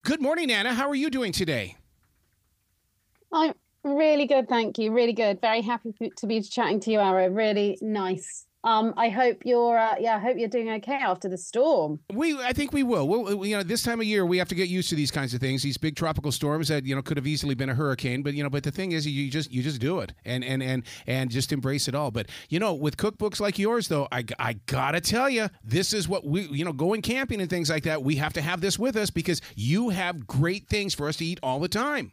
Good morning, Anna. How are you doing today? I'm really good, thank you. Really good. Very happy to be chatting to you, Ara. Really nice. I hope you're I hope you're doing okay after the storm. I think we will. This time of year we have to get used to these kinds of things. These big tropical storms that could have easily been a hurricane, but the thing is, you just do it and just embrace it all. But with cookbooks like yours, though, I gotta tell you, this is what we going camping and things like that. We have to have this with us because you have great things for us to eat all the time.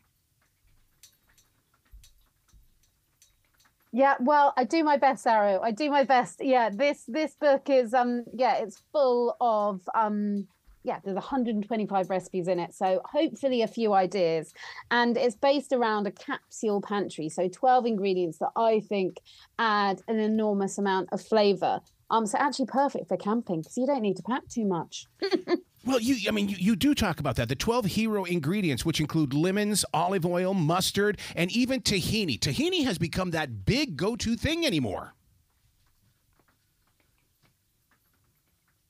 Yeah, well, I do my best, Sarah. I do my best. Yeah, this book is it's full of there's 125 recipes in it, so hopefully a few ideas. And it's based around a capsule pantry, so 12 ingredients that I think add an enormous amount of flavor. So actually perfect for camping because you don't need to pack too much. Well, you do talk about that. The 12 hero ingredients, which include lemons, olive oil, mustard, and even tahini. Tahini has become that big go-to thing anymore.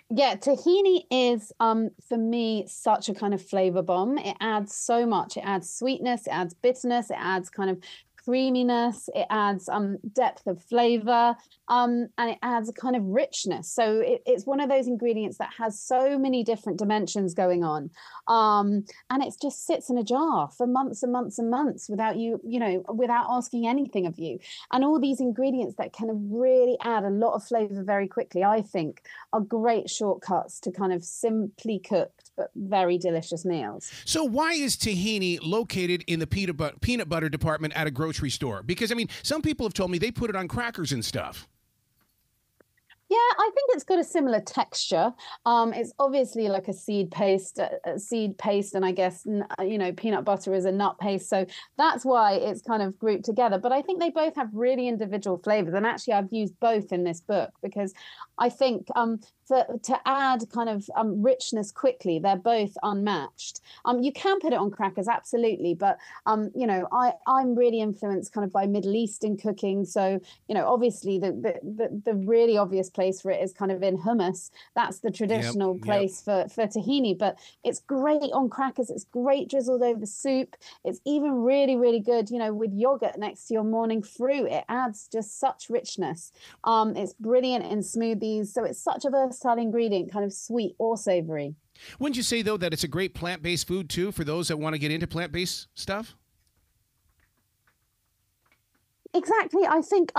Yeah, tahini is for me such a kind of flavor bomb. It adds so much. It adds sweetness, it adds bitterness, it adds kind of creaminess, it adds depth of flavor, and it adds a kind of richness. So it's one of those ingredients that has so many different dimensions going on, and it just sits in a jar for months and months and months without without asking anything of you. And all these ingredients that kind of really add a lot of flavor very quickly, I think, are great shortcuts to kind of simply cooked but very delicious meals. So why is tahini located in the peanut butter department at a grocery store? Because, some people have told me they put it on crackers and stuff. Yeah, I think it's got a similar texture. It's obviously like a seed paste, and I guess peanut butter is a nut paste, so that's why it's kind of grouped together. But I think they both have really individual flavors, and actually, I've used both in this book because I think to add kind of richness quickly, they're both unmatched. You can put it on crackers, absolutely, but I'm really influenced kind of by Middle Eastern cooking, so obviously the really obvious place for it is kind of in hummus. That's the traditional place for tahini, but it's great on crackers. It's great drizzled over soup. It's even really, really good, with yogurt next to your morning fruit. It adds just such richness. It's brilliant in smoothies. So it's such a versatile ingredient, kind of sweet or savory. Wouldn't you say, though, that it's a great plant-based food, too, for those that want to get into plant-based stuff? Exactly. I think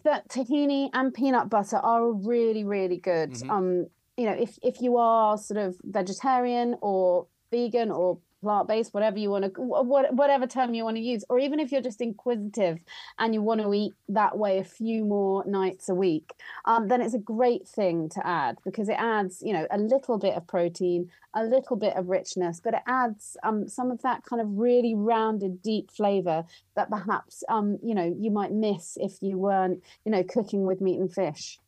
that tahini and peanut butter are really, really good. Mm-hmm. If you are sort of vegetarian or vegan or plant-based, whatever you want to, whatever term you want to use, or even if you're just inquisitive and you want to eat that way a few more nights a week, then it's a great thing to add because it adds, a little bit of protein, a little bit of richness, but it adds some of that kind of really rounded, deep flavor that perhaps, you might miss if you weren't, cooking with meat and fish.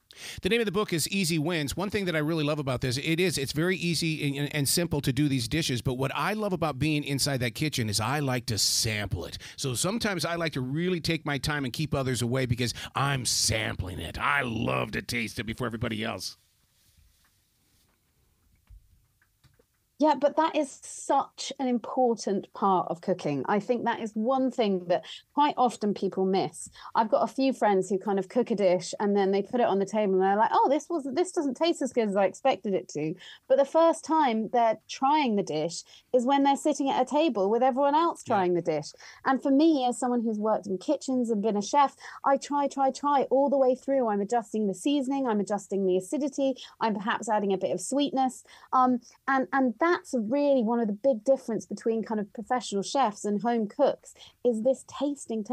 The name of the book is Easy Wins. One thing that I really love about this, it's very easy and simple to do these dishes, but what I love about being inside that kitchen is I like to sample it. So sometimes I like to really take my time and keep others away because I'm sampling it. I love to taste it before everybody else. Yeah, but that is such an important part of cooking. I think that is one thing that quite often people miss. I've got a few friends who kind of cook a dish and then they put it on the table and they're like, oh, this doesn't taste as good as I expected it to. But the first time they're trying the dish is when they're sitting at a table with everyone else trying the dish. And for me, as someone who's worked in kitchens and been a chef, I try all the way through. I'm adjusting the seasoning, I'm adjusting the acidity, I'm perhaps adding a bit of sweetness. And that's really one of the big difference between kind of professional chefs and home cooks is this tasting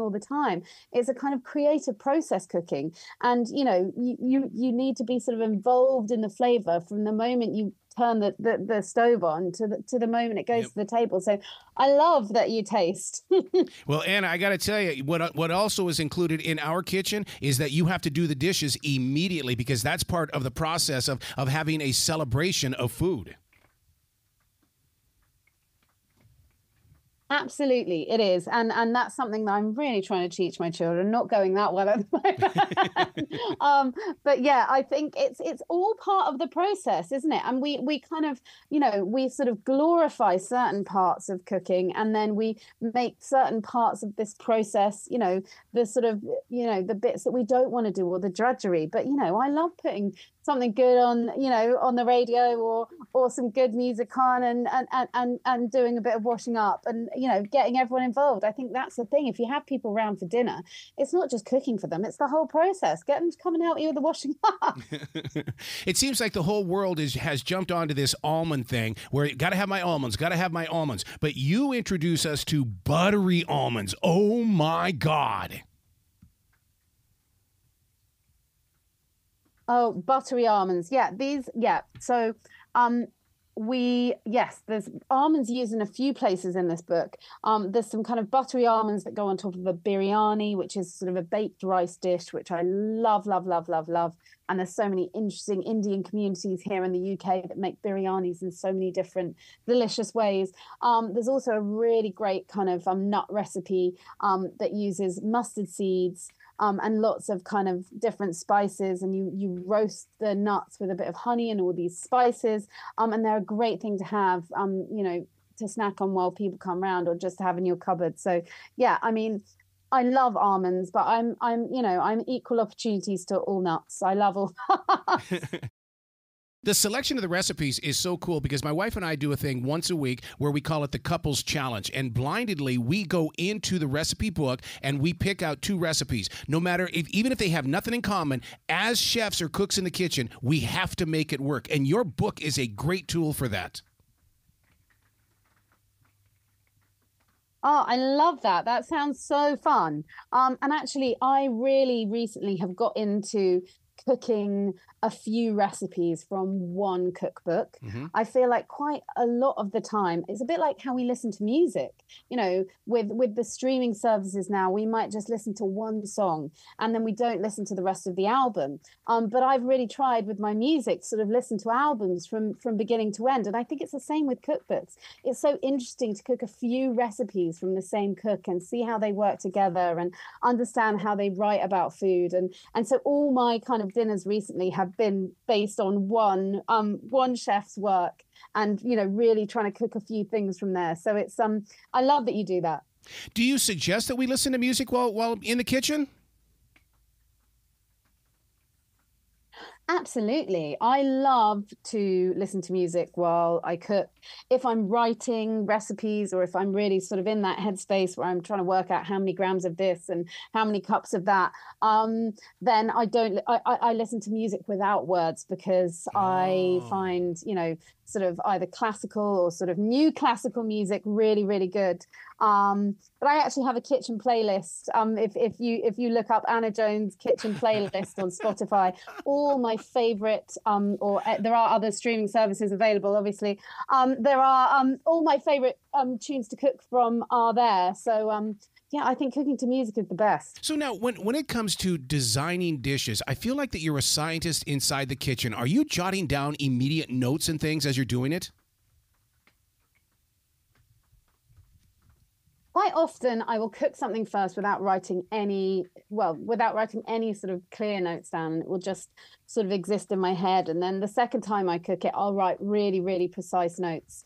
all the time. It's a kind of creative process cooking. And, you need to be sort of involved in the flavor from the moment you turn the stove on to the moment it goes to the table. So I love that you taste. Well, Anna, I got to tell you, what also is included in our kitchen is that you have to do the dishes immediately because that's part of the process of having a celebration of food. Absolutely, it is, and that's something that I'm really trying to teach my children. Not going that well at the moment, but yeah, I think it's all part of the process, isn't it? And we kind of, we sort of glorify certain parts of cooking, and then we make certain parts of this process, the sort of, the bits that we don't want to do, or the drudgery. But I love putting something good on, on the radio, or some good music on, and doing a bit of washing up, and getting everyone involved. I think that's the thing. If you have people around for dinner, it's not just cooking for them, it's the whole process. Get them to come and help you with the washing up. It seems like the whole world has jumped onto this almond thing where you gotta have my almonds, but you introduce us to buttery almonds. Oh my God. Oh, buttery almonds. So, there's almonds used in a few places in this book. There's some kind of buttery almonds that go on top of a biryani, which is sort of a baked rice dish, which I love, love, love, love, love. And there's so many interesting Indian communities here in the UK that make biryanis in so many different delicious ways. There's also a really great kind of nut recipe that uses mustard seeds, and lots of kind of different spices, and you roast the nuts with a bit of honey and all these spices, and they're a great thing to have, to snack on while people come round, or just to have in your cupboard. So yeah, I mean, I love almonds, but I'm equal opportunities to all nuts. I love all. The selection of the recipes is so cool because my wife and I do a thing once a week where we call it the Couples Challenge. And blindedly, we go into the recipe book and we pick out 2 recipes. No matter even if they have nothing in common, as chefs or cooks in the kitchen, we have to make it work. And your book is a great tool for that. Oh, I love that. That sounds so fun. And actually, I really recently have got into cooking a few recipes from one cookbook. Mm-hmm. I feel like quite a lot of the time, it's a bit like how we listen to music. With the streaming services now, we might just listen to one song and then we don't listen to the rest of the album. But I've really tried with my music to sort of listen to albums from beginning to end. And I think it's the same with cookbooks. It's so interesting to cook a few recipes from the same cook and see how they work together and understand how they write about food. And so all my kind of dinners recently have been based on one chef's work, and really trying to cook a few things from there. So it's I love that you do that. Do you suggest that we listen to music while in the kitchen? Absolutely. I love to listen to music while I cook. If I'm writing recipes, or if I'm really sort of in that headspace where I'm trying to work out how many grams of this and how many cups of that, then I listen to music without words, because I find, sort of either classical or sort of new classical music really, really good. But I actually have a kitchen playlist. If you look up Anna Jones kitchen playlist on Spotify, all my favorite, there are other streaming services available, obviously. There are all my favorite tunes to cook from are there. So yeah, I think cooking to music is the best. So now, when it comes to designing dishes, I feel like that you're a scientist inside the kitchen. Are you jotting down immediate notes and things as you're doing it? Quite often I will cook something first without writing any sort of clear notes down. It will just sort of exist in my head. And then the second time I cook it, I'll write really, really precise notes.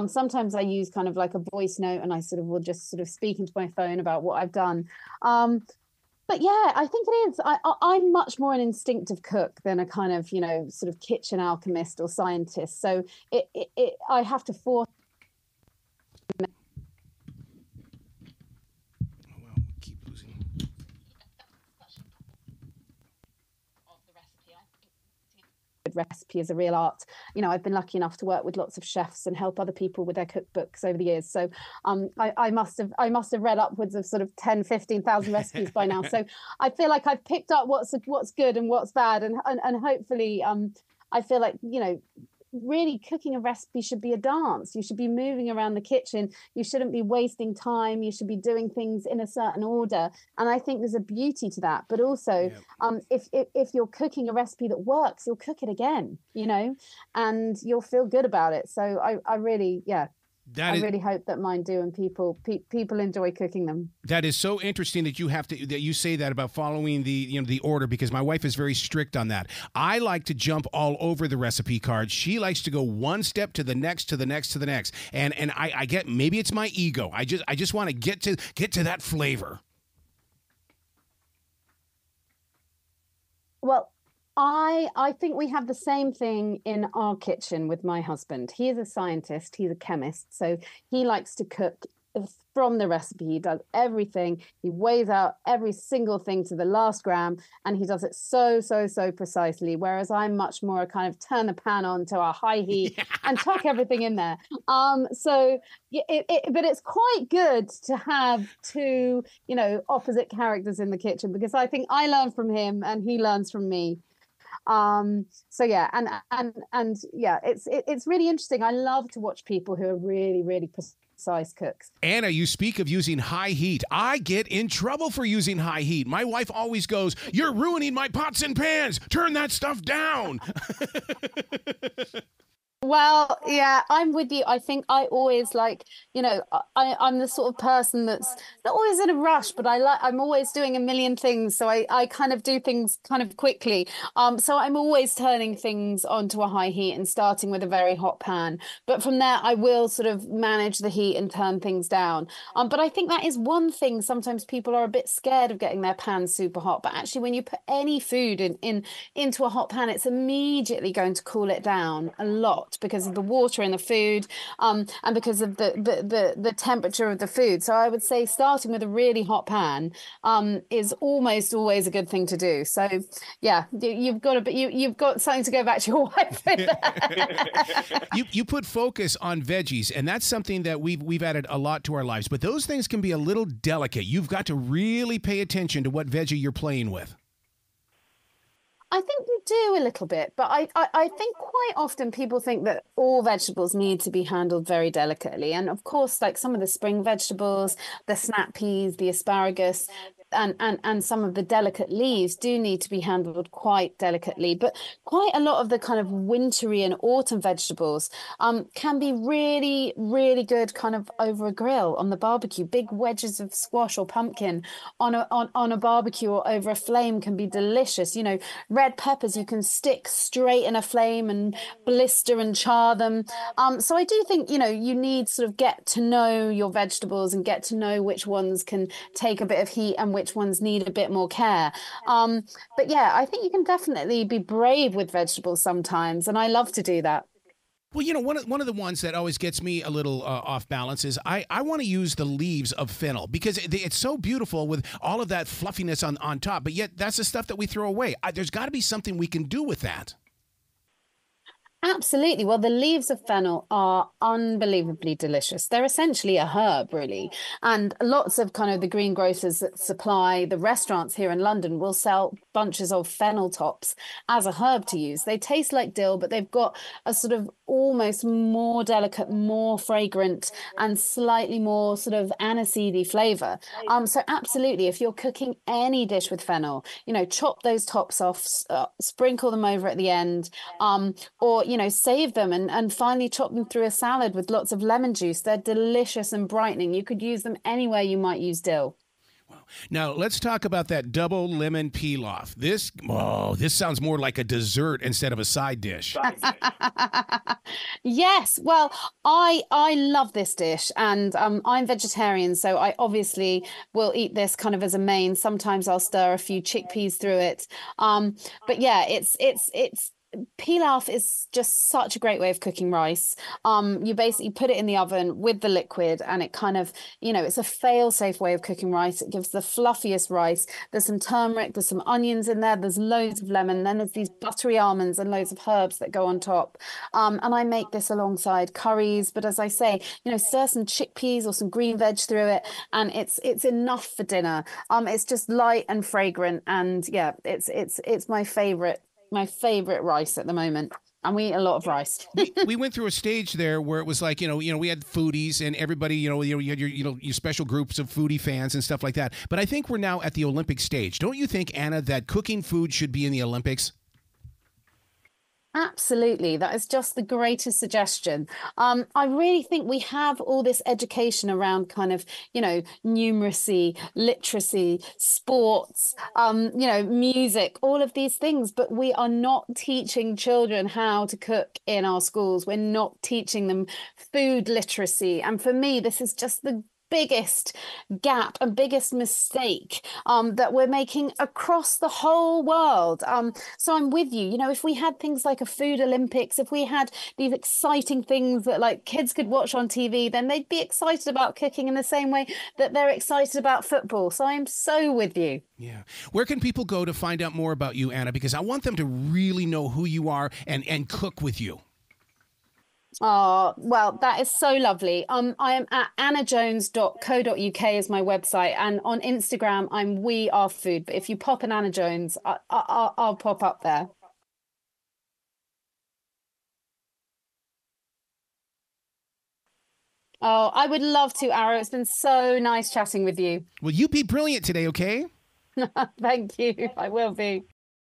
Sometimes I use kind of like a voice note, and I sort of will just sort of speak into my phone about what I've done. But yeah, I think it is. I'm much more an instinctive cook than a kind of, sort of kitchen alchemist or scientist. So I have to force. Recipe is a real art. I've been lucky enough to work with lots of chefs and help other people with their cookbooks over the years. So I must have read upwards of sort of 10,000-15,000 recipes by now. So I feel like I've picked up what's good and what's bad, and hopefully I feel like really cooking a recipe should be a dance. You should be moving around the kitchen. You shouldn't be wasting time. You should be doing things in a certain order. And I think there's a beauty to that. But also, if you're cooking a recipe that works, you'll cook it again, and you'll feel good about it. So I really, I really hope that mine do, and people enjoy cooking them. That is so interesting that you say that about following the order, because my wife is very strict on that. I like to jump all over the recipe card. She likes to go one step to the next, to the next, to the next. And I get, maybe it's my ego. I just want to get to that flavor. Well, I think we have the same thing in our kitchen with my husband. He is a scientist, he's a chemist, so he likes to cook from the recipe. He does everything. He weighs out every single thing to the last gram, and he does it so precisely. Whereas I'm much more a kind of turn the pan on to a high heat and tuck everything in there. But it's quite good to have two, opposite characters in the kitchen, because I think I learn from him and he learns from me. It's really interesting. I love to watch people who are really precise cooks. Anna, you speak of using high heat. I get in trouble for using high heat. My wife always goes, "You're ruining my pots and pans. Turn that stuff down." Well, yeah, I'm with you. I think I always I'm the sort of person that's not always in a rush, but I'm always doing a million things. So I kind of do things kind of quickly. So I'm always turning things onto a high heat and starting with a very hot pan. But from there, I will sort of manage the heat and turn things down. But I think that is one thing. Sometimes people are a bit scared of getting their pan super hot. But actually, when you put any food into a hot pan, it's immediately going to cool it down a lot, because of the water in the food, and because of the temperature of the food. So I would say starting with a really hot pan is almost always a good thing to do. So yeah, you've got something to go back to your wife with. You put focus on veggies, and that's something that we've added a lot to our lives. But those things can be a little delicate. You've got to really pay attention to what veggie you're playing with. I think you do a little bit, but I think quite often people think that all vegetables need to be handled very delicately. And of course, like some of the spring vegetables, the snap peas, the asparagus, and some of the delicate leaves do need to be handled quite delicately. But quite a lot of the kind of wintry and autumn vegetables can be really good kind of over a grill on the barbecue. Big wedges of squash or pumpkin on a barbecue or over a flame can be delicious. Red peppers you can stick straight in a flame and blister and char them. So I do think, you need sort of get to know your vegetables and get to know which ones can take a bit of heat and which ones need a bit more care. But yeah, I think you can definitely be brave with vegetables sometimes, and I love to do that. Well, one of the ones that always gets me a little off balance is I want to use the leaves of fennel, because it's so beautiful with all of that fluffiness on top, but yet that's the stuff that we throw away. There's got to be something we can do with that. Absolutely. Well, the leaves of fennel are unbelievably delicious. They're essentially a herb, really. And lots of kind of the greengrocers that supply the restaurants here in London will sell bunches of fennel tops as a herb to use. They taste like dill, but they've got a sort of almost more delicate, more fragrant, and slightly more sort of aniseedy flavor. So absolutely, if you're cooking any dish with fennel, chop those tops off, sprinkle them over at the end, or save them and finally chop them through a salad with lots of lemon juice. They're delicious and brightening. You could use them anywhere you might use dill. Now, let's talk about that double lemon pilaf. This sounds more like a dessert instead of a side dish. Yes, well, I love this dish, and I'm vegetarian, so I obviously will eat this kind of as a main. Sometimes I'll stir a few chickpeas through it. But yeah, it's pilaf is just such a great way of cooking rice. You basically put it in the oven with the liquid, and it kind of, it's a fail-safe way of cooking rice. It gives the fluffiest rice. There's some turmeric, there's some onions in there, there's loads of lemon, then there's these buttery almonds and loads of herbs that go on top. And I make this alongside curries, but as I say, stir some chickpeas or some green veg through it, and it's enough for dinner. It's just light and fragrant, and yeah, it's my favorite rice at the moment. And we eat a lot of rice. we went through a stage there where it was like, we had foodies and everybody, you had your special groups of foodie fans and stuff like that. But I think we're now at the Olympic stage. Don't you think, Anna, that cooking food should be in the Olympics? Absolutely. That is just the greatest suggestion. I really think we have all this education around kind of, numeracy, literacy, sports, music, all of these things, but we are not teaching children how to cook in our schools. We're not teaching them food literacy. And for me, this is just the biggest gap and biggest mistake that we're making across the whole world. So I'm with you. If we had things like a food Olympics, if we had these exciting things that like kids could watch on TV, then they'd be excited about cooking in the same way that they're excited about football. So I'm so with you. Yeah. Where can people go to find out more about you, Anna? Because I want them to really know who you are and cook with you. Oh, well, that is so lovely. I am at annajones.co.uk is my website, and on Instagram I'm We Are Food. But if you pop in Anna Jones, I'll pop up there. Oh, I would love to, Arrow. It's been so nice chatting with you. Will you be brilliant today, okay? Thank you. I will be.